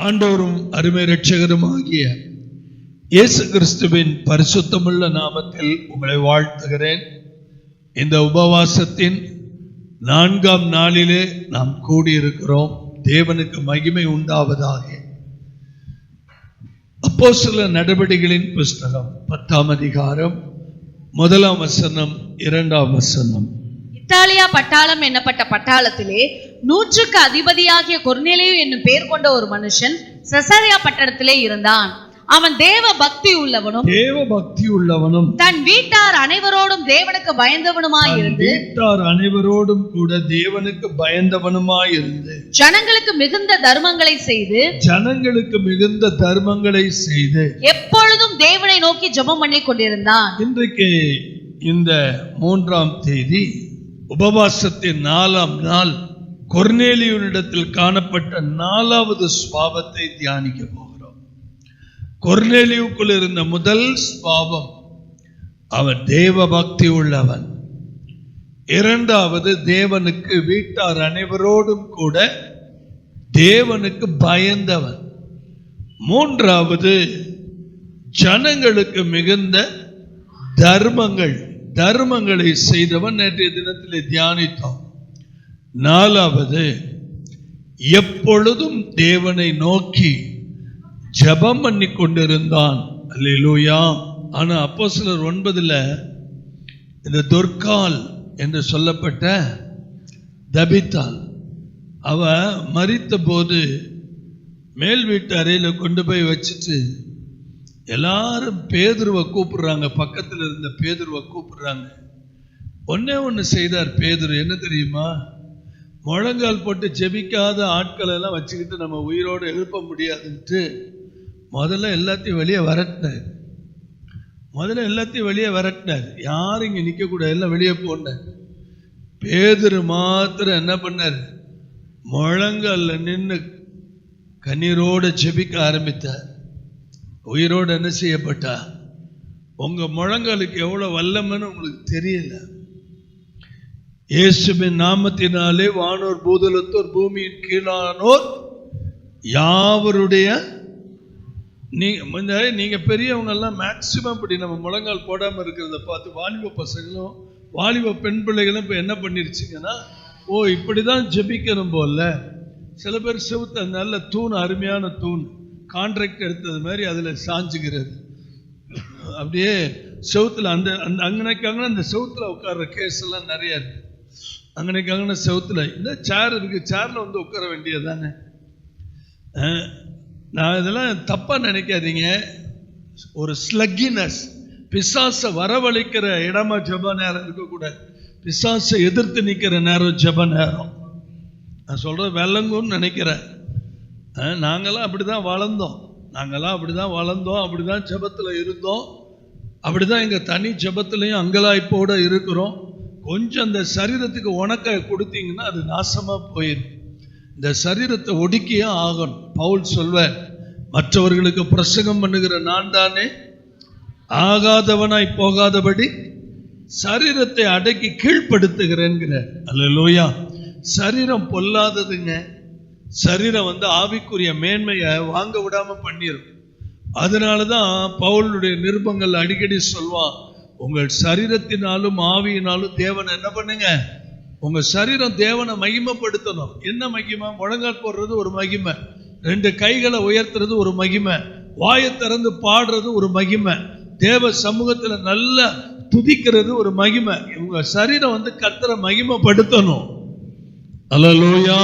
ஆண்டவரும் அருமை இரட்சகருமாகிய இயேசு கிறிஸ்துவின் பரிசுத்தமுள்ள நாமத்தில் உங்களை வாழ்த்துகிறேன். இந்த உபவாசத்தின் 4ஆம் நாளிலே நாம் கூடியிருக்கிறோம். தேவனுக்கு மகிமை உண்டாவதாக. அப்போஸ்தலர் நடபடிகளின் புஸ்தகம் 10ஆம் அதிகாரம் 1ஆம் வசனம் 2ஆம் வசனம். இத்தாலியா பட்டாளம் என்னப்பட்ட பட்டாளத்திலே 100க்கு அதிபதியாகிய கொர்நேலியு என்னும் பெயர் கொண்ட ஒரு மனுஷன் செசரியா பட்டணத்திலே இருந்தான். அவன் தேவ பக்தி உள்ளவனும் தன் வீட்டார் அனைவரோடும் தேவனுக்கு பயந்தவனுமாயிருந்து ஜனங்களுக்கு மிகுந்த தர்மங்களை செய்து எப்பொழுதும் தேவனை நோக்கி ஜெபம் பண்ணி கொண்டிருந்தான். இன்றைக்கு இந்த 3ஆம் தேதி உபவாசத்தின் 4ஆம் நாள் கொர்நேலியுனிடத்தில் காணப்பட்ட 4வது சுபாவத்தை தியானிக்க போகிறோம். கொர்நேலியுக்குள் இருந்த முதல் சுபாவம், அவன் தேவ பக்தி உள்ளவன். 2வது, தேவனுக்கு வீட்டார் அனைவரோடும் கூட தேவனுக்கு பயந்தவன். 3வது, ஜனங்களுக்கு மிகுந்த தர்மங்களை செய்தவன். நேற்றைய தினத்திலே தியானித்தோம். 4வது, எப்பொழுதும் தேவனை நோக்கி ஜெபம் பண்ணி கொண்டிருந்தான். அல்லேலூயா. ஆனா அப்போஸ்தலர் 9ல இந்த தொர்கால் என்று சொல்லப்பட்ட தபித்தாள், அவ மரித்த போது மேல் வீட்டு அறையில கொண்டு போய் வச்சுட்டு எல்லாரும் பேதுருவை கூப்பிடுறாங்க. பக்கத்தில் இருந்த பேதுருவை கூப்பிடுறாங்க. ஒண்ணு செய்தார் பேதுரு. என்ன தெரியுமா? முழங்கால் போட்டு ஜெபிக்காத ஆட்கள் எல்லாம் வச்சுக்கிட்டு நம்ம உயிரோடு எழுப்ப முடியாதுன்ட்டு முதல்ல எல்லாத்தையும் வெளியே விரட்டினார். யாரும் இங்க நிக்க கூடாது, எல்லாம் வெளியே போனார். பேதுரு மாத்திரம் என்ன பண்ணார்? முழங்கால்ல நின்று கண்ணீரோடு ஜெபிக்க ஆரம்பித்தார். உயிரோடு என்ன செய்யப்பட்டா? உங்க முழங்காலுக்கு எவ்வளவு வல்லமைன்னு உங்களுக்கு தெரியல. இயேசுவின் நாமத்தினாலே வானோர் பூதலத்தோர் பூமியின் கீழானோர் யாவருடைய நீங்க பெரியவங்க எல்லாம் மேக்சிமம் இப்படி நம்ம முழங்கால் போடாம இருக்கிறத பார்த்து வாலிப பசங்களும் வாலிப பெண் பிள்ளைகளும் இப்ப என்ன பண்ணிருச்சுங்கன்னா, இப்படிதான் ஜெபிக்கணும் போல. சில பேர் செவுத்த நல்ல தூண், அருமையான தூண், கான்ட்ராக்ட் எடுத்தது மாதிரி அதுல சாஞ்சுக்கிறது. அப்படியே செவுத்துல அங்கனைக்காங்க அந்த செவுத்துல உட்கார்ற கேஸ் எல்லாம் நிறைய இருக்கு. அங்கனைக்காங்க செவுத்துல இந்த சேர் இருக்கு, சேர்ல வந்து உட்கார வேண்டியதானே. நான் இதெல்லாம் தப்பா நினைக்காதீங்க. ஒரு ஸ்லக்கினஸ், பிசாசை வரவழைக்கிற இடமா ஜெப நேரம் இருக்கக்கூடாது. பிசாசை எதிர்த்து நிக்கிற நேரம் ஜெப நேரம். நான் சொல்றது வெள்ளங்குன்னு நினைக்கிறேன். நாங்கெல்லாம் அப்படிதான் வளர்ந்தோம், அப்படிதான் ஜெபத்துல இருந்தோம், அப்படிதான் எங்க தனி ஜெபத்திலையும் அங்கலாய்ப்போட இருக்கிறோம். கொஞ்சம் அந்த சரீரத்துக்கு உணக்க கொடுத்தீங்கன்னா அது நாசமா போயிடும். இந்த சரீரத்தை ஒடுக்கியே ஆகணும். பவுல் சொல்வார், மற்றவர்களுக்கு பிரசங்கம் பண்ணுகிற நான் தானே ஆகாதவனாய் போகாதபடி சரீரத்தை அடக்கி கீழ்ப்படுத்துகிறேன்கிற. அல்லேலூயா. சரீரம் பொல்லாததுங்க. சரீரம் ஆவிக்குரிய மேன்மையை வாங்க விடாம பண்ணிரும். அதனாலதான் பவுலுடைய நிருபங்கள் அடிக்கடி சொல்வான், உங்கள் சரீரத்தினாலும் ஆவியினாலும் தேவனை என்ன பண்ணுங்க? உங்க சரீரம் தேவனை மகிமைப்படுத்தணும். என்ன மகிமை? முழங்கால் போடுறது ஒரு மகிமை, 2 கைகளை உயர்த்துறது ஒரு மகிமை, வாயை திறந்து பாடுறது ஒரு மகிமை, தேவ சமூகத்துல நல்லா துதிக்கிறது ஒரு மகிமை. உங்க சரீரம் கர்த்தரை மகிமைப்படுத்தணும். அல்லேலூயா.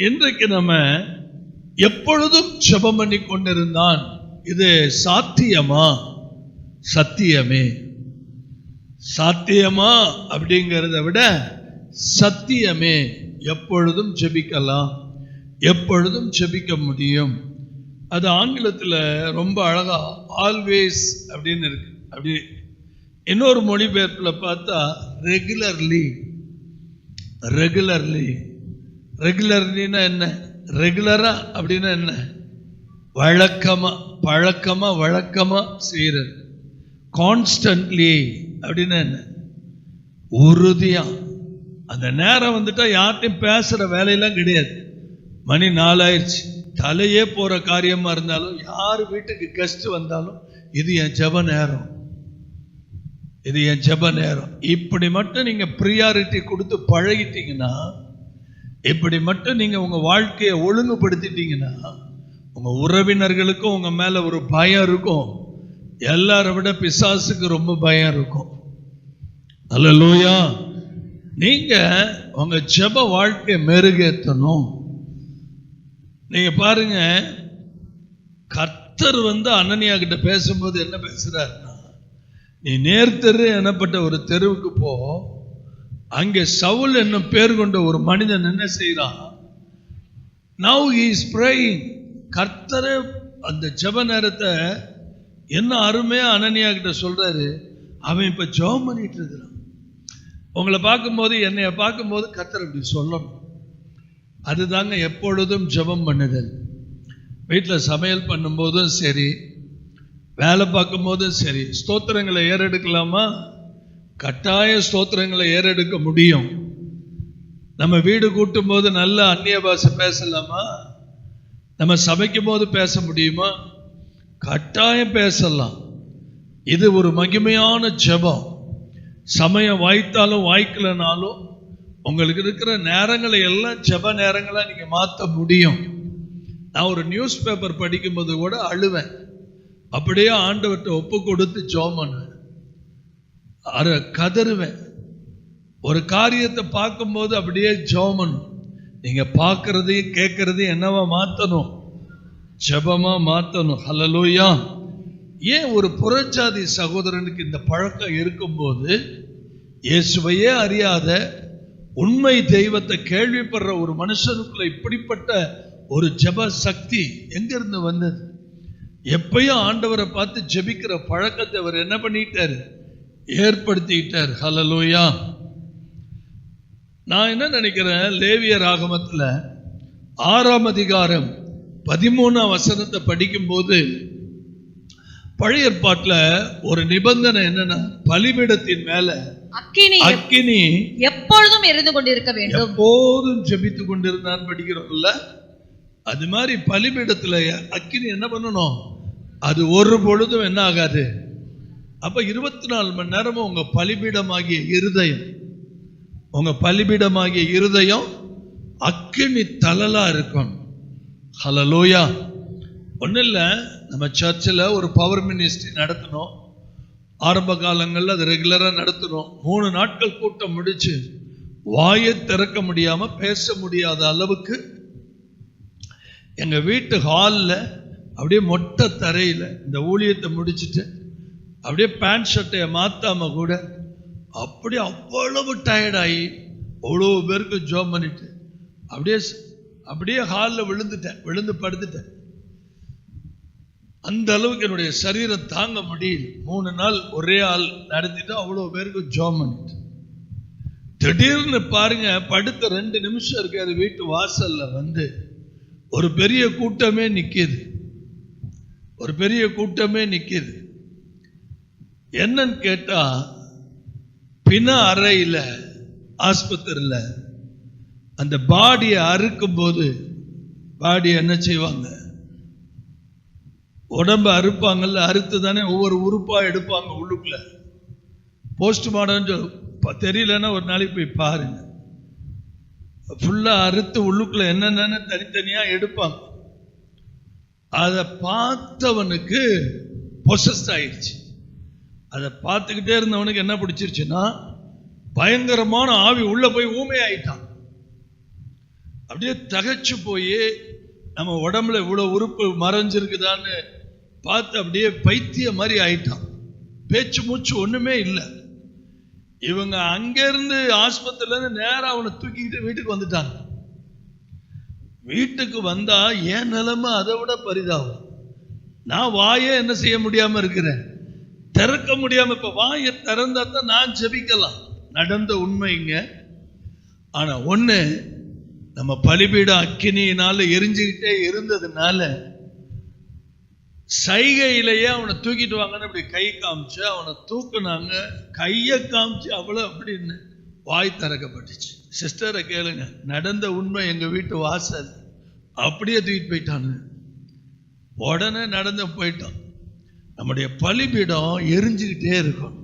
இன்றைக்கு நம்ம எப்பொழுதும் ஜெபம் பண்ணி கொண்டிருந்தான். இது சாத்தியமா? சாத்தியமா அப்படிங்கிறத விட சத்தியமே. எப்பொழுதும் ஜெபிக்கலாம், எப்பொழுதும் ஜெபிக்க முடியும். அது ஆங்கிலத்தில் ரொம்ப அழகா ஆல்வேஸ் அப்படின்னு இருக்கு. அப்படி இன்னொரு மொழிபெயர்ப்பில் பார்த்தா ரெகுலர்லினா என்ன? ரெகுலரா அப்படின்னா என்ன? வழக்கமா செய்யறது. கான்ஸ்டன்ட்லி அப்படின்னா என்ன? உறுதியா. அந்த நேரம் வந்துட்டா யார்ட்டையும் பேசுற வேலையெல்லாம் கிடையாது. மணி 4 ஆயிடுச்சு. தலையே போற காரியமா இருந்தாலும், யார் வீட்டுக்கு கெஸ்ட் வந்தாலும், இது என் ஜெப நேரம், இது என் ஜெப நேரம். இப்படி மட்டும் நீங்க பிரியாரிட்டி கொடுத்து பழகிட்டீங்கன்னா, இப்படி மட்டும் நீங்க உங்க வாழ்க்கையை ஒழுங்குபடுத்திட்டீங்கன்னா, உங்க உறவினர்களுக்கும் உங்க மேல ஒரு பயம் இருக்கும். எல்லாரை விட பிசாசுக்கு ரொம்ப பயம் இருக்கும். அல்லேலூயா. நீங்க உங்க ஜெப வாழ்க்கையை மெருகேற்றணும். நீங்க பாருங்க, கர்த்தர் அனனியா கிட்ட பேசும்போது என்ன பேசுறாருன்னா, நீ நேர்த்தெரு எனப்பட்ட ஒரு தெருவுக்கு போ, அங்கே சவுல் என்னும் பேர் கொண்ட ஒரு மனிதன் என்ன செய்யறான். Now he is praying. கர்த்தர் அந்த ஜெப நேரத்தை என்ன அருமையா அனனியா கிட்ட சொல்றாரு. அவன் இப்ப ஜெபம் பண்ணிட்டு இருக்கிறான். உங்களை பார்க்கும்போது, என்னைய பார்க்கும்போது கர்த்தர் இப்படி சொல்லணும். அதுதாங்க எப்பொழுதும் ஜெபம் பண்ணுதல். வீட்டில் சமையல் பண்ணும்போதும் சரி, வேலை பார்க்கும் போதும் சரி, ஸ்தோத்திரங்களை ஏறெடுக்கலாமா? கட்டாய ஸ்தோத்திரங்களை ஏறெடுக்க முடியும். நம்ம வீடு கூட்டும் போது நல்ல அந்நிய பாஷை பேசலாமா? நம்ம சமைக்கும் போது பேச முடியுமா? கட்டாயம் பேசலாம். இது ஒரு மகிமையான ஜெபம். சமயம் வாய்த்தாலும் வாய்க்கலனாலும் உங்களுக்கு இருக்கிற நேரங்களை எல்லாம் ஜெப நேரங்களா நீங்க மாற்ற முடியும். நான் ஒரு நியூஸ் பேப்பர் படிக்கும்போது கூட அழுவேன். அப்படியே ஆண்டவர்கிட்ட ஒப்பு கொடுத்து ஜெபம் பண்ணுவேன், கதறுவேன். ஒரு காரியத்தை பார்க்கும்போது அப்படியே ஜெபம் பண்ணணும். நீங்க பார்க்கறதையும் கேட்கறதையும் என்னவா மாத்தணும்? ஜெபமா மாத்தணும். ஹல்லேலூயா. ஏன் ஒரு புறஜாதி சகோதரனுக்கு இந்த பழக்கம் இருக்கும்போது, இயேசுவையே அறியாத உண்மை தெய்வத்தை கேள்விப்படுற ஒரு மனுஷனுக்குள்ள இப்படிப்பட்ட ஒரு ஜெப சக்தி எங்கிருந்து வந்தது? எப்பயும் ஆண்டவரை பார்த்து ஜெபிக்கிற பழக்கத்தை அவர் என்ன பண்ணிட்டாரு? ஏற்படுத்திட்டார். ஹல்லேலூயா. நான் என்ன நினைக்கிறேன், லேவியர் ஆகமத்துல 6ஆம் அதிகாரம் 13ஆம் வசனத்தை படிக்கும் போது, பழைய ஏற்பாட்டுல ஒரு நிபந்தனை என்னன்னா, பலிபீடத்தின் மேல அக்கினி எப்பொழுதும் எரிந்து கொண்டிருக்க வேண்டும். எப்போதும் ஜெபித்து கொண்டிருந்தான் படிக்கிறோம்ல. அது மாதிரி பலிபீடத்துல அக்கினி என்ன பண்ணணும்? அது ஒரு பொழுதும் என்ன ஆகாது. அப்ப 24 மணி நேரமும் உங்க பலிபீடமாகிய இருதயம், உங்க பலிபீடமாகிய இருதயம் அக்கினி தலலா இருக்கும். ஹல்லேலூயா. ஒன்றும் இல்லை, நம்ம சர்ச்சில் ஒரு பவர் மினிஸ்ட்ரி நடத்தணும். ஆரம்ப காலங்களில் அது ரெகுலராக நடத்தணும். 3 நாட்கள் கூட்டம் முடிச்சு வாயை திறக்க முடியாம பேச முடியாத அளவுக்கு எங்க வீட்டு ஹாலில் அப்படியே மொட்டை தரையில் இந்த ஊழியத்தை முடிச்சுட்டு அப்படியே பேண்ட் ஷர்ட்டையை மாத்தாம கூட அப்படியே அவ்வளவு டயர்டாகி அவ்வளோ பேருக்கு ஜோம் பண்ணிட்டு அப்படியே ஹாலில் விழுந்து படுத்துட்டேன். அந்த அளவுக்கு என்னுடைய சரீரம் தாங்க முடியல. 3 நாள் ஒரே ஆள் நடத்திட்டு அவ்வளோ பேருக்கு ஜோம் பண்ணிட்டு, திடீர்னு பாருங்க, படுத்த 2 நிமிஷம் இருக்காது, வீட்டு வாசல்ல ஒரு பெரிய கூட்டமே நிக்குது. ஒரு பெரிய கூட்டமே நிக்குது. என்னன்னு கேட்டா, பிண அறையில ஆஸ்பத்திரியில அந்த பாடியை அறுக்கும் போது, பாடியை என்ன செய்வாங்க? உடம்பு அறுப்பாங்கல்ல, அறுத்து தானே ஒவ்வொரு உறுப்பா எடுப்பாங்க உள்ளுக்குள்ள. போஸ்ட்மார்டம் தெரியலன்னா ஒரு நாளைக்கு போய் பாருங்க. ஃபுல்லா அறுத்து உள்ளுக்குள்ள என்னென்ன தனித்தனியா எடுப்பாங்க. அதை பார்த்தவனுக்கு பொசஸ்ட் ஆயிடுச்சு. அதை பார்த்துக்கிட்டே இருந்தவனுக்கு என்ன பிடிச்சிருச்சுன்னா, பயங்கரமான ஆவி உள்ள போய் ஊமை ஆயிட்டான். அப்படியே தகைச்சு போய் நம்ம உடம்புல இவ்வளவு உறுப்பு மறைஞ்சிருக்குதான்னு பார்த்து அப்படியே பைத்திய மாதிரி ஆயிட்டான். பேச்சு மூச்சு ஒண்ணுமே இல்லை. இவங்க அங்கிருந்து ஆஸ்பத்திரியில இருந்து நேரம் அவனை தூக்கிக்கிட்டு வீட்டுக்கு வந்துட்டாங்க. வீட்டுக்கு வந்தா என் நிலைமை அதை விட பரிதாபம். நான் வாயே என்ன செய்ய முடியாம இருக்கிறேன், திறக்க முடியாம. இப்ப வாயை திறந்தா தான் நான் ஜெபிக்கலாம். நடந்த உண்மைங்க. ஆனா ஒண்ணு, நம்ம பலிபீடம் அக்கினியினால எரிஞ்சுக்கிட்டே இருந்ததுனால சைகையிலேயே அவனை தூக்கிட்டு வாங்கன்னு அப்படி கை காமிச்சு அவனை தூக்குனாங்க. கையை காமிச்சு அவ்வளவு அப்படின்னு வாய் திறக்கப்பட்டுச்சு. சிஸ்டரை கேளுங்க, நடந்த உண்மை எங்க வீட்டு வாசல் அப்படியே தூக்கிட்டு போயிட்டானு. உடனே நடந்து போயிட்டான். நம்முடைய பலிபீடம் எரிஞ்சுக்கிட்டே இருக்கும்.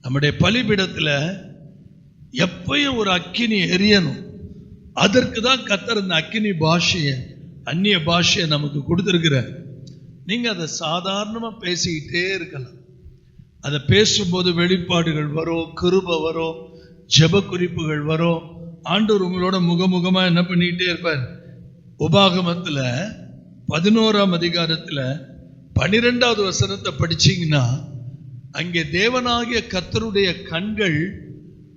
நம்முடைய பலிபீடத்துல எப்பயும் ஒரு அக்கினி எரியணும். அதற்கு தான் கர்த்தர் இந்த அக்கினி பாஷைய, அந்நிய பாஷைய நமக்கு கொடுத்திருக்கிற. நீங்க அதை சாதாரணமா பேசிக்கிட்டே இருக்கலாம். அதை பேசும்போது வெளிப்பாடுகள் வரும், கிருபை வரும், ஜெப குறிப்புகள் வரும். ஆண்டவர் உங்களோட முகமுகமா என்ன பண்ணிக்கிட்டே இருப்பார். உபாகமத்துல 11ஆம் அதிகாரத்துல 12வது வசனத்தை படிச்சீங்கன்னா அங்கே தேவனாகிய கர்த்தருடைய கண்கள்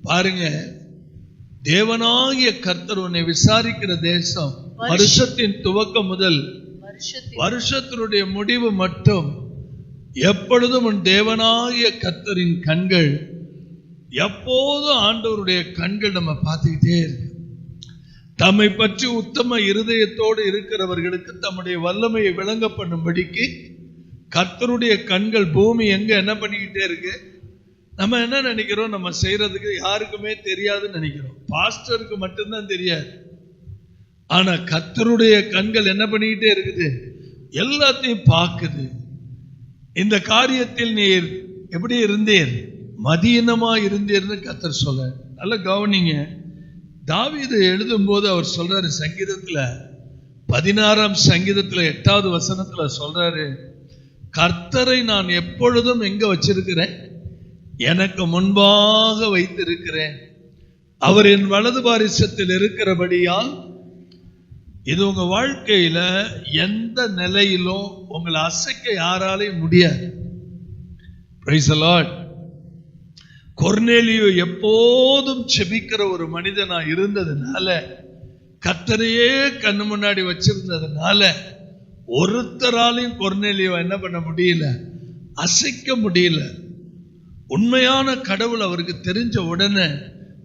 பாருங்க, தேவனாகிய கர்த்தர் உன்னை விசாரிக்கிற தேசம் வருஷத்தின் துவக்கம் முதல் வருஷத்தினுடைய முடிவு மட்டும் எப்பொழுதும் உன் தேவனாகிய கர்த்தரின் கண்கள், எப்போதும் ஆண்டவருடைய கண்கள் நம்ம பார்த்துக்கிட்டே இருக்கு. தம்மை பற்றி உத்தம இருதயத்தோடு இருக்கிறவர்களுக்கு தம்முடைய வல்லமையை விளங்க பண்ணும்படிக்கு கர்த்தருடைய கண்கள் பூமி எங்க என்ன பண்ணிக்கிட்டே இருக்கு. நம்ம என்ன நினைக்கிறோம், நம்ம செய்யறதுக்கு யாருக்குமே தெரியாதுன்னு நினைக்கிறோம். பாஸ்டருக்கு மட்டும்தான் தெரியாது. ஆனா கர்த்தருடைய கண்கள் என்ன பண்ணிக்கிட்டே இருக்குது, எல்லாத்தையும் பார்க்குது. இந்த காரியத்தில் நீர் எப்படி இருந்தீர், மதீனமா இருந்தீர்னு கர்த்தர் சொல்ல. நல்ல கவனிங்க. தாவீது எழுதும் போது அவர் சொல்றாரு, சங்கீதத்துல 16ஆம் சங்கீதத்துல 8வது வசனத்துல சொல்றாரு, கர்த்தரை நான் எப்பொழுதும் எங்க வச்சிருக்கிறேன், எனக்கு முன்பாக வைத்திருக்கிறேன். அவர் என் வலது பாரிசத்தில் இருக்கிறபடியால். இது உங்க வாழ்க்கையில எந்த நிலையிலும் உங்களை அசைக்க யாராலையும் முடியாது. Praise the Lord. கொர்நேலியு எப்போதும் செபிக்கிற ஒரு மனிதனா இருந்ததுனால, கர்த்தரையே கண்ணு முன்னாடி வச்சிருந்ததுனால ஒருத்தராலையும் கொர்நேலியுவை என்ன பண்ண முடியல, அசைக்க முடியல. உண்மையான கடவுள் அவருக்கு தெரிஞ்ச உடனே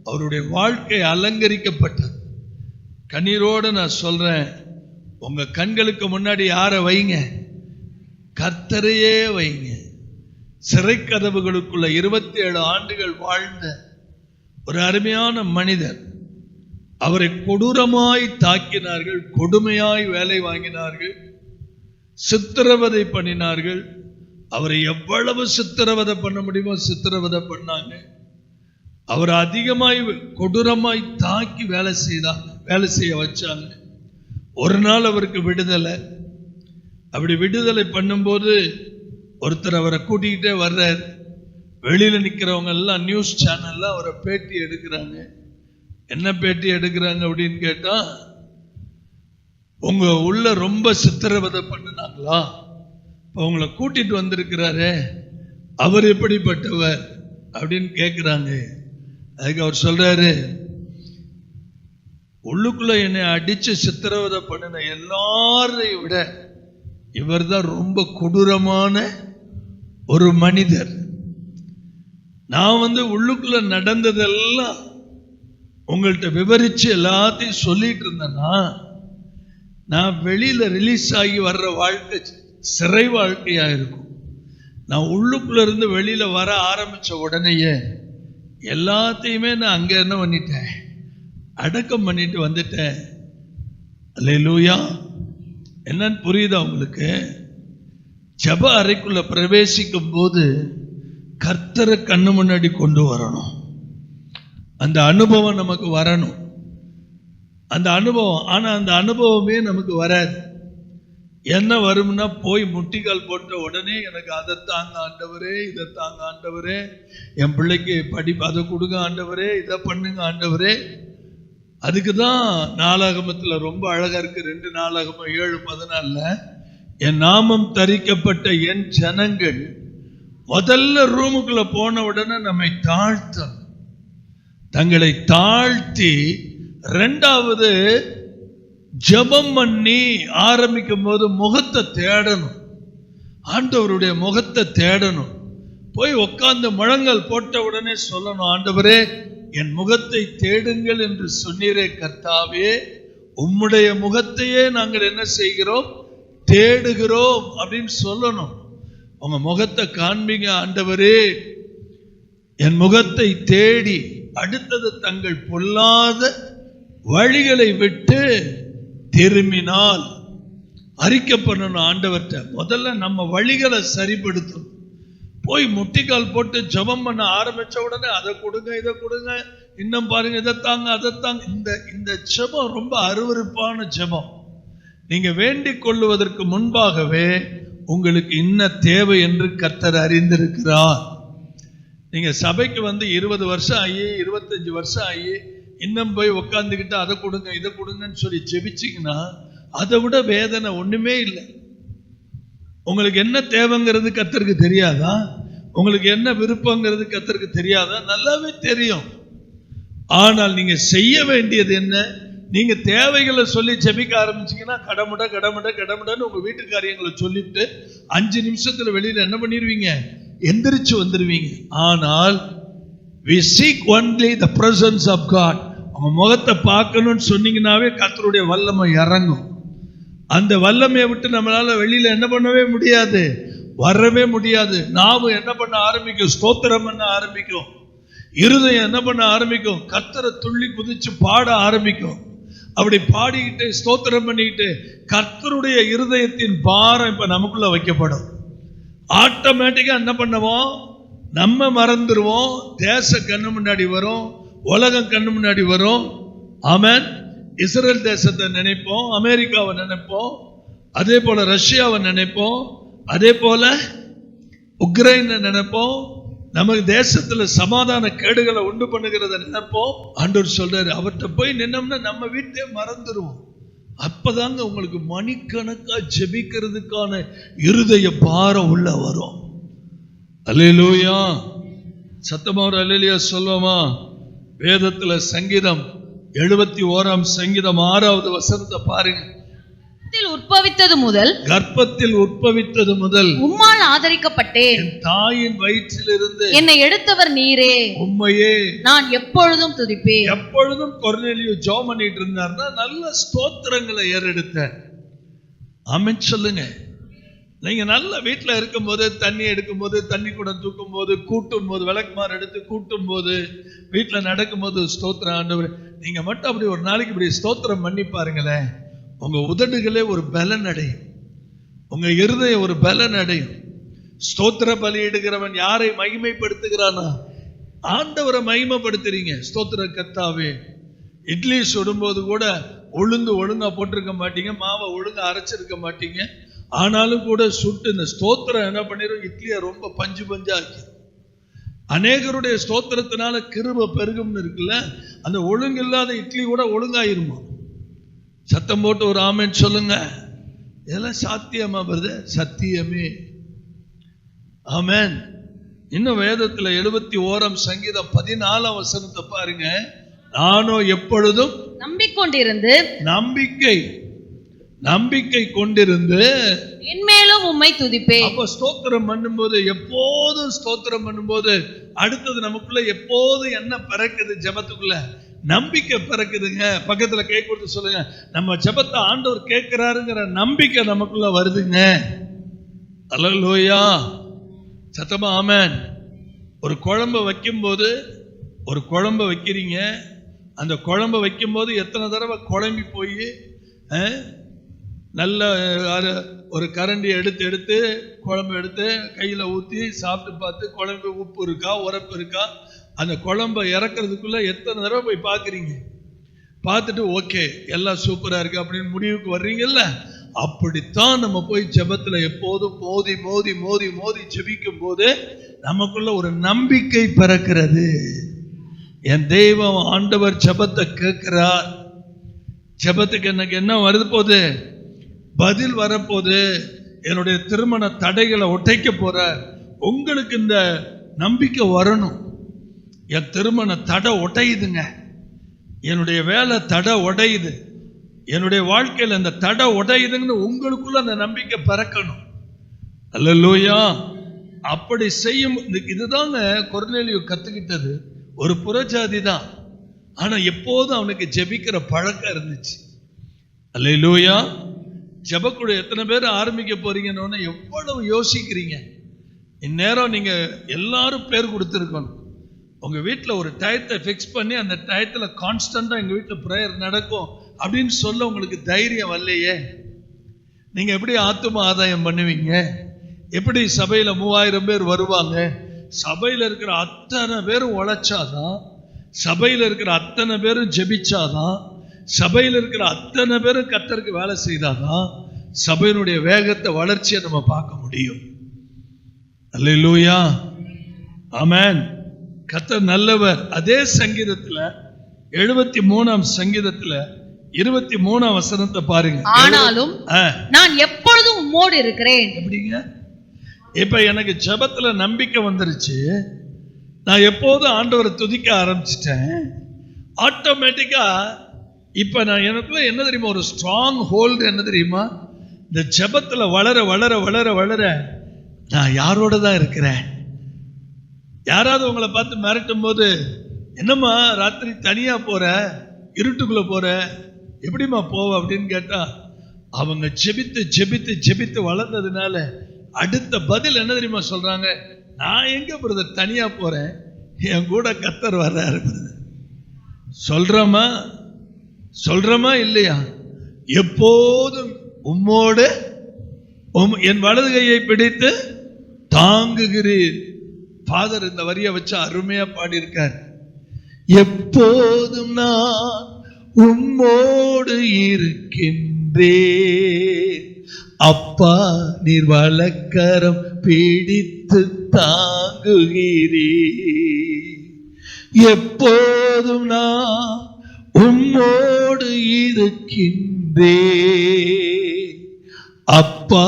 அவருடைய வாழ்க்கை அலங்கரிக்கப்பட்டது. கண்ணீரோடு நான் சொல்றேன், உங்க கண்களுக்கு முன்னாடி யாரை வைங்க, கர்த்தரையே வைங்க. சிறை கதவுகளுக்குள்ள 27 ஆண்டுகள் வாழ்ந்த ஒரு அருமையான மனிதர். அவரை கொடூரமாய் தாக்கினார்கள், கொடுமையாய் வேலை வாங்கினார்கள், சித்திரவதை பண்ணினார்கள். அவரை எவ்வளவு சித்திரவதை பண்ண முடியுமோ சித்திரவதை பண்ணாங்க. அவர் அதிகமாய் கொடூரமாய் தாக்கி வேலை செய்ய வச்சாங்க. ஒரு நாள் அவருக்கு விடுதலை. அப்படி விடுதலை பண்ணும்போது ஒருத்தர் அவரை கூட்டிக்கிட்டே வர்றார். வெளியில நிக்கிறவங்க எல்லாம் நியூஸ் சேனல்ல அவரை பேட்டி எடுக்கிறாங்க. என்ன பேட்டி எடுக்கிறாங்க அப்படின்னு கேட்டா, உங்க உள்ள ரொம்ப சித்திரவதை பண்ணினாங்களா, உங்களை கூட்டிட்டு வந்திருக்கிறாரே அவர் எப்படிப்பட்டவர் அப்படின்னு கேட்கிறாங்க. அதுக்கு அவர் சொல்றாரு, உள்ளுக்குள்ள என்னை அடிச்சு சித்திரவதை பண்ணின எல்லாரையும் விட இவர் தான் ரொம்ப கொடூரமான ஒரு மனிதர். நான் உள்ளுக்குள்ள நடந்ததெல்லாம் உங்கள்கிட்ட விவரிச்சு எல்லாத்தையும் சொல்லிட்டு இருந்தேன்னா, நான் வெளியில ரிலீஸ் ஆகி வர்ற வாழ்க்கை சிறை வாழ்க்கையா இருக்கும். நான் உள்ளுக்குள்ள இருந்து வெளியில வர ஆரம்பிச்ச உடனேயே எல்லாத்தையுமே நான் அங்க என்ன பண்ணிட்டேன், அடக்கம் பண்ணிட்டு வந்துட்டேன். அல்லேலூயா. என்னன்னு புரியுதா உங்களுக்கு? ஜெப அறைக்குள்ள பிரவேசிக்கும் போது கர்த்தரை கண்ணு முன்னாடி கொண்டு வரணும். அந்த அனுபவம் நமக்கு வரணும். அந்த அனுபவம், ஆனா அந்த அனுபவமே நமக்கு வராது. என்ன வரும்னா, போய் முட்டிக்கால் போட்ட உடனே எனக்கு அதை தாங்க ஆண்டவரே, இதை தாங்க ஆண்டவரே, என் பிள்ளைக்கு படிப்பு அதை கொடுங்க ஆண்டவரே, இதை பண்ணுங்க ஆண்டவரே. அதுக்கு தான் நாளாகமத்துல ரொம்ப அழகா இருக்கு. 2 நாளாகமம் 7:14, என் நாமம் தரிக்கப்பட்ட என் ஜனங்கள். முதல்ல ரூமுக்குள்ள போன உடனே நம்மை தாழ்த்தணும், தங்களை தாழ்த்தி. 2வது ஜெபம் பண்ணி ஆரம்பிக்கும் போது முகத்தை தேடணும், ஆண்டவருடைய முகத்தை தேடணும். போய் உட்கார்ந்து முழங்கால் போட்ட உடனே சொல்லணும், ஆண்டவரே என் முகத்தை தேடுங்கள் என்று சொன்னீரே கர்த்தாவே, உம்முடைய முகத்தையே நாங்கள் என்ன செய்கிறோம், தேடுகிறோம் அப்படின்னு சொல்லணும். உங்க முகத்தை காண்பீங்க ஆண்டவரே, என் முகத்தை தேடி. அடுத்தது தங்கள் பொல்லாத வழிகளை விட்டு திரும்பினால் அறிக்கை பண்ணணும் ஆண்டவர்கிட்ட. முதல்ல நம்ம வழிகளை சரிப்படுத்தணும். போய் முட்டிக்கால் போட்டு ஜெபம் பண்ண ஆரம்பிச்ச உடனே அதை கொடுங்க இதை கொடுங்க, இன்னும் பாருங்க இதைத்தாங்க அதைத்தாங்க, இந்த ஜெபம் ரொம்ப அருவருப்பான ஜெபம். நீங்க வேண்டிக் கொள்ளுவதற்கு முன்பாகவே உங்களுக்கு இன்ன தேவை என்று கர்த்தர் அறிந்திருக்கிறார். நீங்க சபைக்கு வந்து 20 வருஷம் ஆகி 25 வருஷம் ஆகி இன்னும் போய் உட்காந்துக்கிட்டு அதை கொடுங்க இதை கொடுங்கன்னு சொல்லி ஜெபிச்சிங்கன்னா அதை விட வேதனை ஒண்ணுமே இல்லை. உங்களுக்கு என்ன தேவைங்கிறது கர்த்தருக்கு தெரியாதா? உங்களுக்கு என்ன விருப்பங்கிறது கர்த்தருக்கு தெரியாதா? நல்லாவே தெரியும். ஆனால் நீங்க செய்ய வேண்டியது என்ன? நீங்க தேவைகளை சொல்லி ஜெபிக்க ஆரம்பிச்சீங்கன்னா கடமுடன்னு உங்க வீட்டு காரியங்களை சொல்லிட்டு 5 நிமிஷத்துல வெளியில என்ன பண்ணிடுவீங்க? எந்திரிச்சு வந்துருவீங்க. ஆனால் we seek only the presence of God. அவங்க முகத்தை பார்க்கணும்னு சொன்னீங்கன்னாவே கர்த்தருடைய வல்லமை இறங்கும். அந்த வல்லமையை விட்டு நம்மளால வெளியில என்ன பண்ணவே முடியாது, வரவே முடியாது. நாம என்ன பண்ண ஆரம்பிக்கும்? ஸ்தோத்திரம் பண்ண ஆரம்பிக்கும். இருதயம் என்ன பண்ண ஆரம்பிக்கும்? கர்த்தரை துள்ளி குதிச்சு பாட ஆரம்பிக்கும். அப்படி பாடிக்கிட்டு ஸ்தோத்திரம் பண்ணிக்கிட்டு கர்த்தருடைய இருதயத்தின் பாரம் இப்ப நமக்குள்ள வைக்கப்படும். ஆட்டோமேட்டிக்கா என்ன பண்ணுவோம்? நம்ம மறந்துடுவோம். தேச கண்ணு முன்னாடி வரும், உலகம் கண்ணு முன்னாடி வரும். ஆமென். இஸ்ரேல் தேசத்தை நினைப்போம், அமெரிக்காவை நினைப்போம், அதே போல ரஷ்யாவை நினைப்போம், அதே போல உக்ரைனை நினைப்போம். நமக்கு தேசத்துல சமாதான கேடுகளை உண்டு பண்ணுகிறத நினைப்போம். ஆண்டவர் சொல்றாரு, அவர்கிட்ட போய் நின்னோம்னா நம்ம வீட்டே மறந்துடுவோம். அப்பதாங்க உங்களுக்கு மணிக்கணக்கா ஜெபிக்கிறதுக்கான இருதய பாரம் உள்ள வரும். அல்லேலூயா. சத்தமா ஒரு அல்லேலூயா சொல்லுவோமா? வேதத்துல சங்கீதம் 71 சங்கீதம் 6வது வசனத்தை பாருங்க. கர்ப்பத்தில் உற்பவித்தது முதல் உம்மால் ஆதரிக்கப்பட்டேன். என் தாயின் வயிற்றிலிருந்து என்னை எடுத்தவர் நீரே. உம்மையே நான் எப்பொழுதும் துதிப்பேன். எப்பொழுதும் கொர்நேலியு ஜெபம் பண்ணிட்டு இருந்தார்னா நல்ல ஸ்தோத்திரங்களை ஏறெடுத்தார். ஆமென் சொல்லுங்க. நீங்க நல்ல வீட்டுல இருக்கும் போது, தண்ணி எடுக்கும் போது, தண்ணி கூட தூக்கும் போது, கூட்டும் போது, விளக்குமாறு எடுத்து கூட்டும் போது, வீட்டுல நடக்கும் போது ஸ்தோத்திரம் ஆண்டவர். நீங்க மட்டும் அப்படி ஒரு நாளைக்கு இப்படி ஸ்தோத்திரம் பண்ணி பாருங்களேன். உங்க உதடுகளே ஒரு பலன் அடையும், உங்க இருதயம் ஒரு பலன் அடையும். ஸ்தோத்திர பலியிடுகிறவன் யாரை மகிமைப்படுத்துகிறானா? ஆண்டவரை மகிமைப்படுத்துறீங்க. ஸ்தோத்திர கர்த்தாவே. இட்லி சுடும்போது கூட உளுந்து ஒழுங்கா போட்டிருக்க மாட்டீங்க, மாவை ஒழுங்கா அரைச்சிருக்க மாட்டீங்க. ஆனாலும் கூட சுட்டு இந்த ஸ்தோத்திரம் என்ன பண்ணிரும்? இட்லியை ரொம்ப பஞ்சு பஞ்சா ஆக்கி. அநேகருடைய ஸ்தோத்திரத்தினால கிருபை பெருகும்னு இருக்குல்ல, அந்த ஒழுங்கு இல்லாத இட்லி கூட ஒழுங்காயிருமா? சத்தம் போட்டு ஒரு ஆமென் சொல்லுங்க. இதெல்லாம் சாத்தியமா வருது? சத்தியமே. ஆமென். இன்னும் வேதத்துல 71 சங்கீதம் 14 வசனத்தை பாருங்க. நானோ எப்பொழுதும் நம்பிக்கொண்டிருந்து நம்பிக்கை கொண்டிருந்து என்மேலும் உம்மை துதிப்பேன். அப்ப ஸ்தோத்திரம் பண்ணும்போது, எப்போதும் ஸ்தோத்திரம் பண்ணும்போது அடுத்தது நமக்குள்ள எப்போதும் என்ன பிறக்குது? ஜெபத்துக்குள்ள நம்பிக்கை பிறக்குதுங்க. பக்கத்துல கை கொடுத்து சொல்லுங்க, நம்ம ஜெபத்தை ஆண்டவர் கேட்கிறாருங்கிற நம்பிக்கை நமக்குள்ள வருதுங்க. அல்லேலூயா. சத்தமா ஆமென். ஒரு குழம்பு வைக்கும்போது, ஒரு குழம்பு வைக்கிறீங்க, அந்த குழம்பு வைக்கும்போது எத்தனை தடவை குழம்பி போய் நல்ல ஒரு கரண்டி எடுத்து குழம்பு எடுத்து கையில ஊற்றி சாப்பிட்டு பார்த்து குழம்பு உப்பு இருக்கா உரப்பு இருக்கா, அந்த குழம்பை இறக்குறதுக்குள்ள எத்தனை தடவை போய் பார்க்குறீங்க. பார்த்துட்டு ஓகே எல்லாம் சூப்பரா இருக்கு அப்படின்னு முடிவுக்கு வர்றீங்கல்ல. அப்படித்தான் நம்ம போய் ஜெபத்துல எப்போதும் மோதி மோதி மோதி மோதி ஜெபிக்கும் போது நமக்குள்ள ஒரு நம்பிக்கை பிறக்கிறது. என் தெய்வம் ஆண்டவர் ஜெபத்தை கேட்கிறார். ஜெபத்துக்கு எனக்கு என்ன வருது போது? பதில் வரப்போது. என்னுடைய திருமண தடைகளை உடைக்க போற உங்களுக்கு இந்த நம்பிக்கை வரணும். என் திருமண தடை உடையுதுங்க, என்னுடைய வேலை தடை உடையுது, என்னுடைய வாழ்க்கையில் அந்த தடை உடையுதுன்னு உங்களுக்குள்ள அந்த நம்பிக்கை பிறக்கணும். அல்லேலூயா. அப்படி செய்யும். இதுதாங்க கொர்நேலியு கத்துக்கிட்டது. ஒரு புறஜாதி தான், ஆனா எப்போதும் அவனுக்கு ஜெபிக்கிற பழக்கம் இருந்துச்சு. அல்லேலூயா. ஜெபக்குழு எத்தனை பேர் ஆரம்பிக்க போறீங்கன்னு எவ்வளவு யோசிக்கிறீங்க? இந்நேரம் நீங்க எல்லாரும் பேர் கொடுத்துருக்கணும். உங்க வீட்டில் ஒரு டயத்தை ஃபிக்ஸ் பண்ணி அந்த டயத்தில் கான்ஸ்டண்டா எங்க வீட்டில் ப்ரேயர் நடக்கும் அப்படின்னு சொல்ல உங்களுக்கு தைரியம் வரலையே. நீங்க எப்படி ஆத்தும ஆதாயம் பண்ணுவீங்க? எப்படி சபையில 3000 பேர் வருவாங்க? சபையில இருக்கிற அத்தனை பேரும் உழைச்சாதான், சபையில இருக்கிற அத்தனை பேரும் ஜெபிச்சாதான், சபையில இருக்கிற அத்தனை பேரும் கர்த்தருக்கு வேலை செய்தாதான் சபையினுடைய வேகத்தை வளர்ச்சியை நம்ம பார்க்க முடியும். அல்லேலூயா, ஆமென். கர்த்தர் நல்லவர். அதே சங்கீதத்துல 73ஆம் சங்கீதத்துல 23ஆம் வசனத்தை பாருங்க. ஆனாலும் நான் எப்பொழுதும் உம்மோடு இருக்கிறேன். எப்படிங்க? இப்ப எனக்கு ஜெபத்துல நம்பிக்கை வந்துருச்சு, நான் எப்போதும் ஆண்டவரை துதிக்க ஆரம்பிச்சிட்டேன். ஆட்டோமேட்டிக்கா இப்ப நான் எனக்குள்ள என்ன தெரியுமா, ஒரு ஸ்ட்ராங் ஹோல்டு என்ன தெரியுமா, இந்த ஜெபத்துல வளர வளர வளர வளர நான் யாரோட தான் இருக்கிறேன். யாராவது உங்களை பார்த்து மிரட்டும் போது, என்னம்மா ராத்திரி தனியா போற, இருட்டுக்குள்ள போற, எப்படிமா போவ அப்படின்னு கேட்டா, அவங்க ஜெபித்து ஜெபித்து ஜெபித்து வளர்ந்ததுனால அடுத்த பதில் என்ன தெரியுமா சொல்றாங்க, நான் எங்க பிரதர் தனியா போறேன், என் கூட கர்த்தர் வர்றாரு பிரதர். சொல்றமா இல்லையா? எப்போதும் உம்மோடு என் வலது கையை பிடித்து தாங்குகிறீர். ஃபாதர் இந்த வரியை வச்சு அருமையா பாடியிருக்கார். எப்போதும் நான் உம்மோடு இருக்கின்றேன், அப்பா நீர் வலக்கரம் பிடித்து தாங்குகிறீர். எப்போதும் நான் உம்மோடு இருக்கின்றேன், அப்பா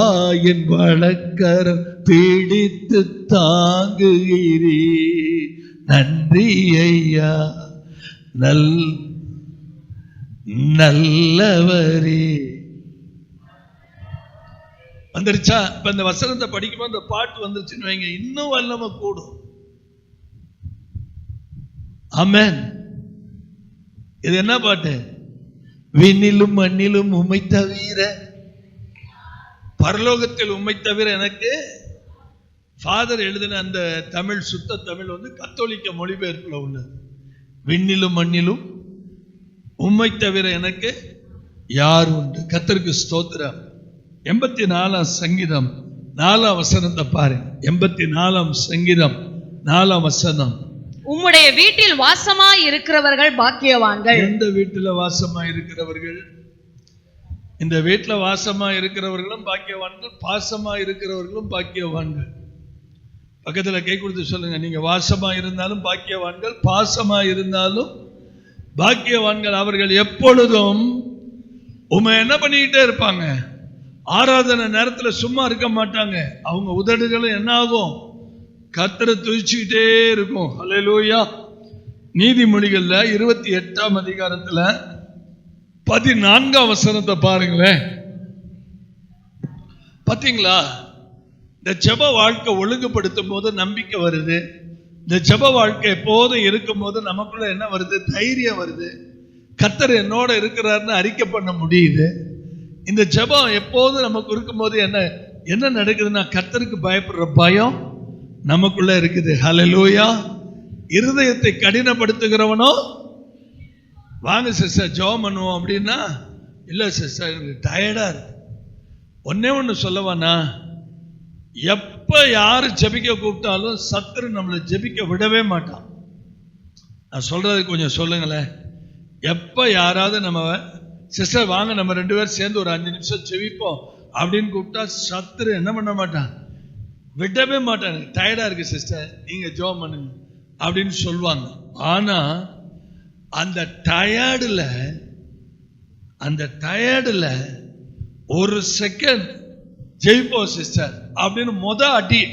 என் வலக்கரம் பிடித்து தாங்குகிறீர். நன்றி ஐயா நல்லவரே. வந்துருச்சா? இப்ப இந்த வசனத்தை படிக்கும்போது இந்த பாட்டு வந்துருச்சுன்னு வைங்க, இன்னும் வல்லமை கூடும். ஆமென். இது என்ன பாட்டு? விண்ணிலும் மண்ணிலும் உம்மை தவிர, பரலோகத்தில் உம்மை தவிர எனக்கு. ஃபாதர் எழுதின அந்த தமிழ், சுத்த தமிழ் வந்து கத்தோலிக்க மொழிபெயர்ப்புல உள்ளது. விண்ணிலும் மண்ணிலும் உம்மை தவிர எனக்கு யார் உண்டு. கர்த்தருக்கு ஸ்தோத்திரம். 84ஆம் சங்கீதம் 4ஆம் வசனத்தை பாருங்க. 84ஆம் சங்கீதம் 4ஆம் வசனம். உம்முடைய வீட்டில் வாசமாய் இருக்கிறவர்கள் பாக்கியவான்கள். எந்த வீட்டில் வாசமாய் இருக்கிறவர்கள்? இந்த வீட்டில் வாசமாய் இருக்கிறவர்களும் பாக்கியவான்கள், பாசமாய் இருக்கிறவர்களும் பாக்கியவான்கள். பக்கத்துல கை கொடுத்து சொல்லுங்க, நீங்க வாசமா இருந்தாலும் பாக்கியவான்கள், பாசமா இருந்தாலும் பாக்கியவான்கள். அவர்கள் எப்பொழுதும் உண்மை என்ன பண்ணிக்கிட்டே இருப்பாங்க? ஆராதனை நேரத்துல சும்மா இருக்க மாட்டாங்க. அவங்க உதடுகளும் என்ன ஆகும்? கர்த்தரை துதிச்சுக்கிட்டே இருக்கும். அல்லேலூயா. நீதிமொழிகள்ல 28ஆம் அதிகாரத்துல 14ஆம் வசனத்தை பாருங்களேன். பாத்தீங்களா? இந்த ஜெப வாழ்க்கை ஒழுங்குபடுத்தும் போது நம்பிக்கை வருது. இந்த ஜெப வாழ்க்கை எப்போதும் இருக்கும் போது நமக்குள்ள என்ன வருது? தைரியம் வருது. கர்த்தர் என்னோட இருக்கிறாருன்னு அறிக்கை பண்ண முடியுது. இந்த ஜெபம் எப்போதும் நமக்கு இருக்கும்போது என்ன நடக்குதுன்னா, கர்த்தருக்கு பயப்படுற பயம் நமக்குள்ள இருக்குது. ஹல்லேலூயா. இருதயத்தை கடினப்படுத்துகிறவனோ, வாங்க சிஸ்டர் ஜெபம் பண்ணுவோம் அப்படின்னா, இல்ல சிஸ்டர் எனக்கு டயர்டா இருக்கு. ஒண்ணு சொல்லவானா, எப்ப யாரு ஜெபிக்க கூப்பிட்டாலும் சத்துரு நம்மளை ஜெபிக்க விடவே மாட்டான். நான் சொல்றது கொஞ்சம் சொல்லுங்களேன். எப்ப யாராவது நம்ம சிஸ்டர் வாங்க நம்ம 2 பேரும் சேர்ந்து ஒரு 5 நிமிஷம் ஜெபிப்போம் அப்படின்னு கூப்பிட்டா சத்துரு என்ன பண்ண மாட்டான்? விடவே மாட்டான். டயர்டா இருக்கு சிஸ்டர், நீங்க ஜெபம் பண்ணுங்க அப்படின்னு சொல்லுவாங்க. ஆனா அந்த டயர்டுல ஒரு செகண்ட் ஜெயிப்போம் சிஸ்டர் அப்படின்னு அடி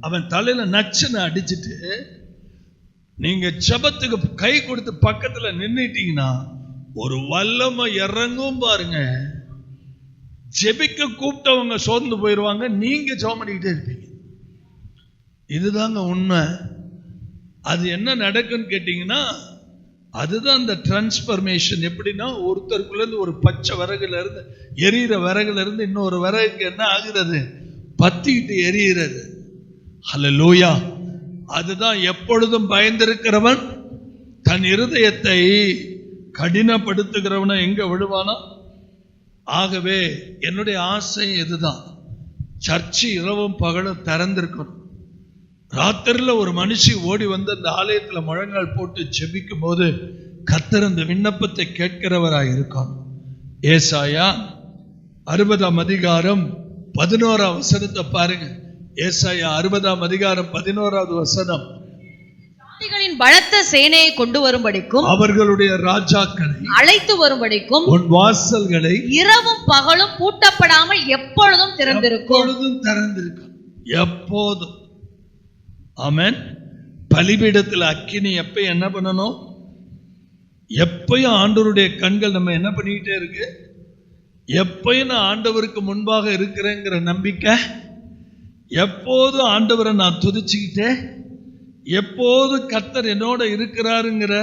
அவன் தலையில நச்சுன்னு அடிச்சுட்டு நீங்க ஜெபத்துக்கு கை கொடுத்து பக்கத்துல நின்னுட்டீங்கன்னா ஒரு வல்லமை இறங்கும் பாருங்க. ஜெபிக்க கூப்பிட்டவங்க சோர்ந்து போயிடுவாங்க, நீங்க ஜெபம் பண்ணிக்கிட்டே இருப்பீங்க. இதுதாங்க உண்மை. அது என்ன நடக்குன்னு கேட்டீங்கன்னா, அதுதான் அந்த டிரான்ஸ்பர்மேஷன். எப்படின்னா, ஒருத்தருக்குள்ள இருந்து ஒரு பச்சை விறகுல இருந்து எரியிற விறகுல இருந்து இன்னொரு விறகுக்கு என்ன ஆகுறது? பத்திக்கிட்டு எரிகிறது. ஹல்லேலூயா. அதுதான் எப்பொழுதும் பயந்திருக்கிறவன் தன் இருதயத்தை கடினப்படுத்துகிறவன எங்க விழுவானா? ஆகவே என்னுடைய ஆசை இதுதான், சர்ச்சு இரவும் பகலும் திறந்திருக்கணும். ராத்திரில ஒரு மனுஷி ஓடி வந்து அந்த ஆலயத்துல முழங்கால் போட்டு ஜெபிக்கும் போது கர்த்தர் அந்த விண்ணப்பத்தை கேட்கிறவராய் இருக்கணும். ஏசாயா 60ஆம் அதிகாரம் 11ஆம் வசனத்தை பாருங்க. ஏசாயா 60ஆம் அதிகாரம் 11வது வசனம். ஜாதிகளின் பலத்த சேனையை கொண்டு வரும்படிக்கும் அவர்களுடைய ராஜாக்களை அழைத்து வரும்படிக்கும் உன் வாசல்களை இரவும் பகலும் பூட்டப்படாமல் எப்பொழுதும் திறந்திருக்கும். எப்போதும். ஆமென். பலிபீடத்தில் அக்கினி எப்ப என்ன பண்ணணும்? எப்பயும் ஆண்டவருடைய கண்கள் நம்ம என்ன பண்ணிக்கிட்டே இருக்கு? எப்பயும் நான் ஆண்டவருக்கு முன்பாக இருக்கிறேங்கிற நம்பிக்கை, எப்போதும் ஆண்டவரை நான் துதிச்சுக்கிட்டே, எப்போது கர்த்தர் என்னோட இருக்கிறாருங்கிற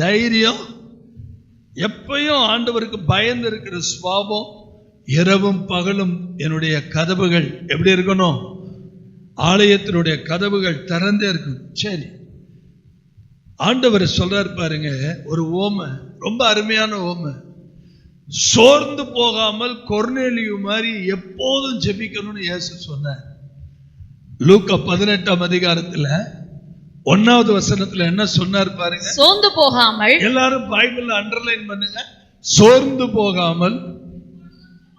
தைரியம், எப்பயும் ஆண்டவருக்கு பயந்து இருக்கிற சுபாவம், இரவும் பகலும் என்னுடைய கதவுகள் எப்படி இருக்கணும்? ஆலயத்தினுடைய கதவுகள் திறந்தே இருக்கணும். சரி, ஆண்டவர் சொல்றாரு பாருங்க ஒரு ஓமை, ரொம்ப அருமையான ஓமை. சோர்ந்து போகாமல் கொர்நேலியு மாதிரி எப்போதும் ஜெபிக்கணும்னு இயேசு சொன்னார். லூக்கா 18ஆம் அதிகாரத்துல 1வது வசனத்துல என்ன சொன்னார் பாருங்க. சோர்ந்து போகாமல், எல்லாரும் பைபிள்ல அண்டர்லைன் பண்ணுங்க, சோர்ந்து போகாமல்.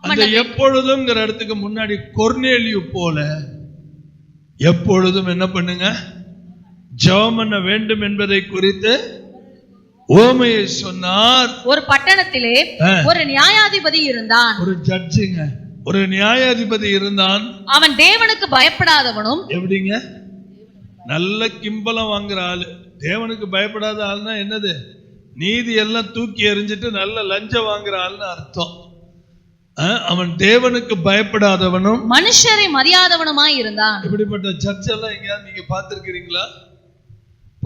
அந்த எப்பொழுதும்ங்கிற இடத்துக்கு முன்னாடி கொர்நேலியு போல எப்பொழுதும் என்ன பண்ணுங்க? ஜெபம் பண்ண வேண்டும் என்பதை குறித்து ஓமையை சொன்னார். ஒரு பட்டணத்திலே ஒரு நியாயாதிபதி இருந்தான். ஒரு ஜட்ஜுங்க, ஒரு நியாயாதிபதி இருந்தான். அவன் தேவனுக்கு பயப்படாதவனும். எப்படிங்க? நல்ல கிம்பளம் வாங்குற ஆளு. தேவனுக்கு பயப்படாத ஆள்னா என்னது? நீதி எல்லாம் தூக்கி எறிஞ்சிட்டு நல்ல லஞ்சம் வாங்குற ஆள்னு அர்த்தம். அவன் தேவனுக்கு பயப்படாதவனும் மனுஷரை மதியாதவனுமாய் இருந்தான். இப்படிப்பட்ட சர்ச் எல்லாம் எங்கேயாவது நீங்க பார்த்திருக்கிறீங்களா?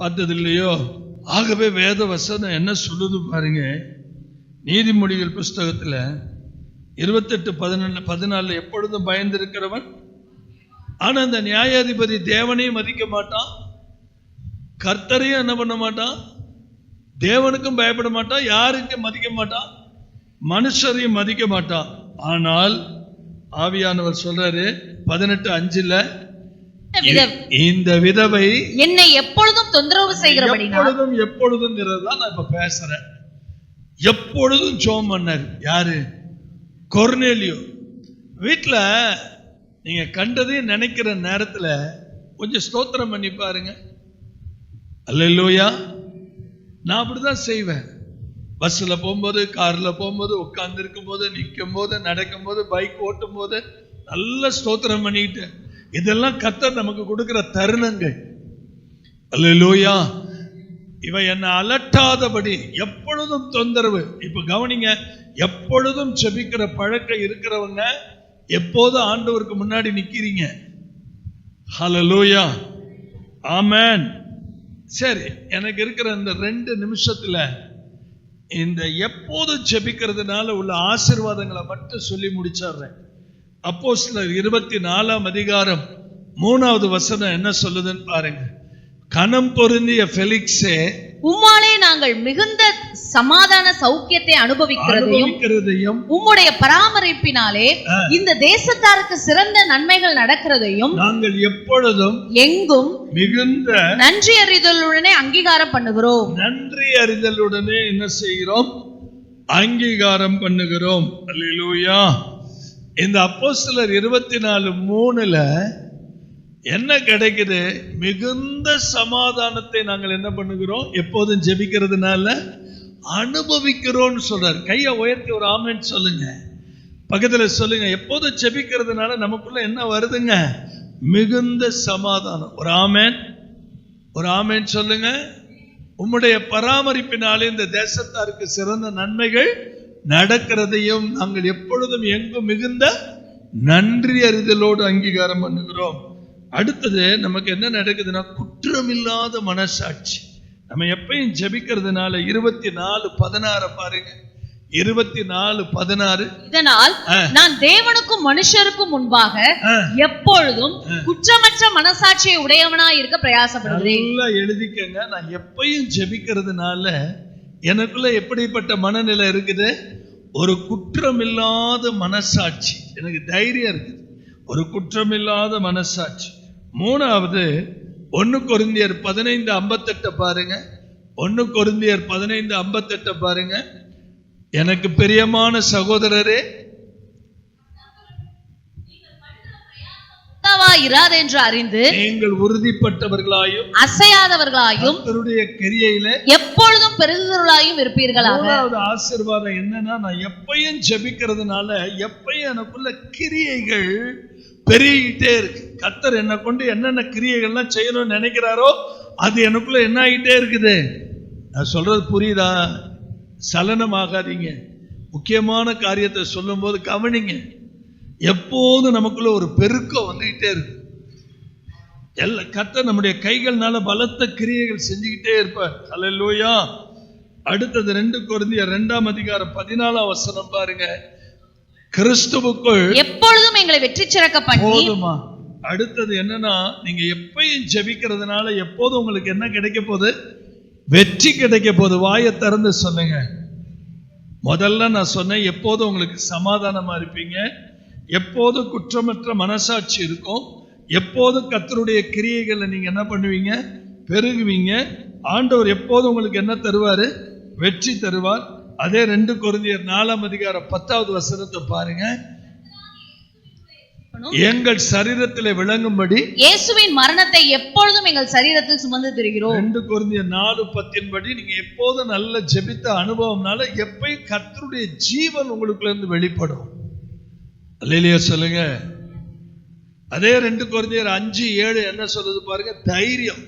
பார்த்தது இல்லையோ? ஆகவே வேத வசனம் என்ன சொல்லுது பாருங்க. நீதிமொழிகள் புஸ்தகத்துல 28:14 எப்பொழுதும் பயந்து இருக்கிறவன். ஆனா அந்த நியாயாதிபதி தேவனையும் மதிக்க மாட்டான், கர்த்தரையும் என்ன பண்ண மாட்டான், தேவனுக்கும் பயப்பட மாட்டான், யாருக்கும் மதிக்க மாட்டான், மனுஷரையும் மதிக்க மாட்டான். ஆனால் ஆவியானவர் சொல்றாரு 18:5 இந்த விதவை என்னை எப்பொழுதும் தொந்தரவு செய்கிறபடினால், எப்பொழுதும் நான் இப்ப பேசுறேன். எப்பொழுதும் ஜெபம் பண்ணார். யாரு? கொர்நேலியு. வீட்டுல நீங்க கண்டதையும் நினைக்கிற நேரத்துல கொஞ்சம் ஸ்தோத்திரம் பண்ணி பாருங்க. அல்லேலூயா. நான் அப்படிதான் செய்வேன். பஸ்ல போகும்போது, கார்ல போகும்போது, உட்கார்ந்து இருக்கும் போது, நிற்கும் போது, நடக்கும் போது, பைக் ஓட்டும் போது நல்ல ஸ்தோத்திரம் பண்ணிட்டு, இதெல்லாம் கர்த்தர் நமக்கு கொடுக்கிற தருணங்கள். அல்லேலூயா. இவ என்னை அலட்டாதபடி எப்பொழுதும் தொந்தரவு. இப்ப கவனிங்க, எப்பொழுதும் செபிக்கிற பழக்கம் இருக்கிறவங்க எப்போதும் ஆண்டவருக்கு முன்னாடி நிக்கிறீங்க. ஹல்லேலூயா. ஆமென். சரி, எனக்கு இருக்கிற இந்த 2 நிமிஷத்துல இந்த எப்போதும் ஜெபிக்கிறதுனால உள்ள ஆசீர்வாதங்களை மட்டும் சொல்லி முடிச்சிடுறேன். அப்போஸ்தலர் 24ஆம் அதிகாரம் 3வது வசனம் என்ன சொல்லுதுன்னு பாருங்க. கனம் பொருந்திய ஃபெலிக்ஸே, உம்மாலே நாங்கள் மிகுந்த சமாதான சௌக்கியத்தை அனுபவிக்கிறதையும் உம்முடைய பராமரிப்பினாலே இந்த தேசத்தாருக்கு சிறந்த நன்மைகள் நடக்கிறதையும் நாங்கள் எப்பொழுதும் எங்கும் மிகுந்த நன்றி அறிதலுடனே அங்கீகாரம் பண்ணுகிறோம். நன்றி அறிதலுடனே என்ன செய்கிறோம்? அங்கீகாரம் பண்ணுகிறோம். அல்லேலூயா. இந்த அப்போஸ்தலர் 24:3 என்ன கிடைக்குது? மிகுந்த சமாதானத்தை நாங்கள் என்ன பண்ணுகிறோம்? எப்போதும் ஜெபிக்கிறதுனால அனுபவிக்கிறோம்னு சொல்றாரு. கையை உயர்த்தி ஒரு ஆமென் சொல்லுங்க. பக்கத்துல சொல்லுங்க, எப்போதும் ஜெபிக்கிறதுனால நமக்குள்ள என்ன வருதுங்க? மிகுந்த சமாதானம். ஒரு ஆமென், ஒரு ஆமென் சொல்லுங்க. உம்முடைய பராமரிப்பினாலே இந்த தேசத்தாருக்கு சிறந்த நன்மைகள் நடக்கிறதையும் நாங்கள் எப்பொழுதும் எங்கும் மிகுந்த நன்றி அறிதலோடு அங்கீகாரம் பண்ணுகிறோம். அடுத்தது நமக்கு என்ன நடக்குதுன்னா, குற்றமில்லாத மனசாட்சி. நம்ம எப்பயும் ஜெபிக்கிறதுனால 24:16 பாருங்க. 24:16. இதனால் நான் தேவனுக்கும் மனுஷருக்கும் முன்பாக எப்பொழுதும் குற்றமற்ற மனசாட்சியை உடையவனாய் இருக்க பிரயாசப்படுகிறேன். நல்லா எழுதிக்கங்க. நான் எப்பயும் ஜெபிக்கிறதுனால எனக்குள்ள எப்படிப்பட்ட மனநிலை இருக்குது? ஒரு குற்றமில்லாத மனசாட்சி, எனக்கு தைரியம் இருக்குது, ஒரு குற்றமில்லாத மனசாட்சி. மூணாவது 1 கொரிந்தியர் 15:58 பாருங்க. 1 கொரிந்தியர் 15:58 பாருங்க. எனக்கு பிரியமான சகோதரரே, இராதென்று அறிந்து நீங்கள் உறுதிப்பட்டவர்களாயும் அசையாதவர்களாயும் கர்த்தருடைய கிரியையிலே எப்பொழுதும் பெருகுதலாயும் இருப்பீர்களாக. மூணாவது ஆசீர்வாதம் என்னன்னா, நான் எப்பயும் ஜெபிக்கிறதுனால எப்பயும் எனக்குள்ள கிரியைகள் பெருகிட்டே இருக்கு. கர்த்தர் என்னை கொண்டு என்னென்ன கிரியைகள்லாம் செய்யணும்னு நினைக்கிறாரோ அது எனக்குள்ள என்ன ஆகிட்டே இருக்குது. நான் சொல்றது புரியுதா? சலனமாகாதீங்க. முக்கியமான காரியத்தை சொல்லும் போது கவனிங்க. எப்போதும் நமக்குள்ள ஒரு பெருக்கம் வந்துகிட்டே இருக்கு. கர்த்தர் நம்முடைய கைகள்னால பலத்த கிரியைகள் செஞ்சுக்கிட்டே இருப்பார். அல்லேலூயா. அடுத்தது 2 கொரிந்தியர் 2:14 பாருங்க. கிறிஸ்துவுக்குள் எப்பொழுதும் எங்களை வெற்றி சிறக்க பண்ணி. போதுமா? அடுத்தது என்னன்னா, நீங்க எப்பயும் ஜெபிக்கிறதுனால எப்போதும் உங்களுக்கு என்ன கிடைக்க போகுது? வெற்றி கிடைக்க போகுது. வாயை திறந்து சொல்லுங்க. முதல்ல நான் சொன்னேன், எப்போதும் உங்களுக்கு சமாதானமா இருப்பீங்க, எப்போதும் குற்றமற்ற மனசாட்சி இருக்கும், எப்போதும் கர்த்தருடைய கிரியைகளை நீங்க என்ன பண்ணுவீங்க? பெருகுவீங்க. ஆண்டவர் எப்போதும் உங்களுக்கு என்ன தருவாரு? வெற்றி தருவார். அதே 2 கொரிந்தியர் 4:10 பாருங்க. எங்கள் சரீரத்திலே விளங்கும்படி இயேசுவின் மரணத்தை எப்பொழுதும் எங்கள் சரீரத்தில் சுமந்து திரிகிறோம். 2 கொரிந்தியர் 4:10 படி நீங்க எப்போதும் நல்ல ஜெபித்த அனுபவம்னால எப்பயும் கர்த்தருடைய ஜீவன் உங்களுக்குள்ள இருந்து வெளிப்படும். அல்லேலூயா சொல்லுங்க. அதே 2 கொரிந்தியர் 5:7 என்ன சொல்லுது பாருங்க? தைரியம்.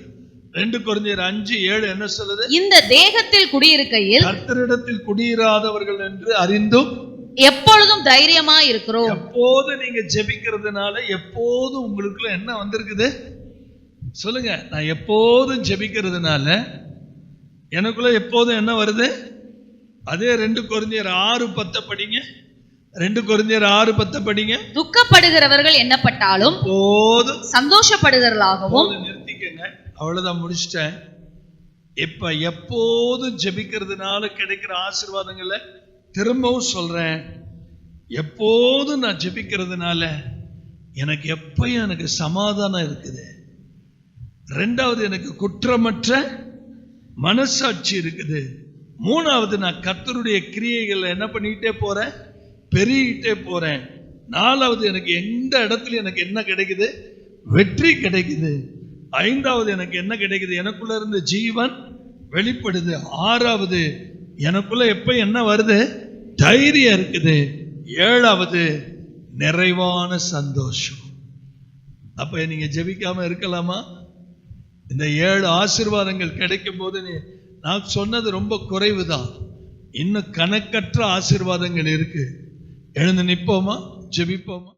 2 கொரிந்தியர் 5:7 என்ன சொல்லுது? இந்த தேகத்தில் குடியிருக்கையில் கர்த்தரிடத்தில் குடியிராதவர்கள் என்று அறிந்தும் எப்பொழுதும் தைரியமா இருக்கிறோம். எப்போது நீங்க ஜெபிக்கிறதுனால எப்போதும் உங்களுக்குள்ள என்ன வந்திருக்குது? சொல்லுங்க. நான் எப்போதும் ஜெபிக்கிறதுனால எனக்குள்ள எப்போதும் என்ன வருது? அதே 2 கொரிந்தியர் 6:10 படிங்க. 2 கொரிந்தியர் 6:10 படிங்க. துக்கப்படுகிறவர்கள் என்னப்பட்டாலும் போதும் சந்தோஷப்படுகிறவர்களாகவும். நிறுத்திக்கங்க. அவ்வளவுதான், முடிச்சிட்டேன். இப்ப எப்போதும் ஜெபிக்கிறதுனால கிடைக்கிற ஆசீர்வாதங்களை திரும்பவும் சொல்றேன். எப்போதும் நான் ஜெபிக்கிறதுனால எனக்கு எப்பயும் எனக்கு சமாதானம் இருக்குது. 2வது எனக்கு குற்றமற்ற மனசாட்சி இருக்குது. 3வது நான் கர்த்தருடைய கிரியைகளை என்ன பண்ணிக்கிட்டே போறேன்? பெருகிட்டே போறேன். 4வது எனக்கு எந்த இடத்துல எனக்கு என்ன கிடைக்குது? வெற்றி கிடைக்குது. 5வது எனக்கு என்ன கிடைக்குது? எனக்குள்ள இருந்து ஜீவன் வெளிப்படுது. 6வது எனக்குள்ள எப்ப என்ன வருது? தைரியம் இருக்குது. 7வது நிறைவான சந்தோஷம். அப்ப நீங்க ஜெபிக்காம இருக்கலாமா? இந்த 7 ஆசீர்வாதங்கள் கிடைக்கும் போது நான் சொன்னது ரொம்ப குறைவுதான். இன்னும் கணக்கற்ற ஆசீர்வாதங்கள் இருக்கு. எழுந்து நிற்போமா? ஜெபிப்போமா?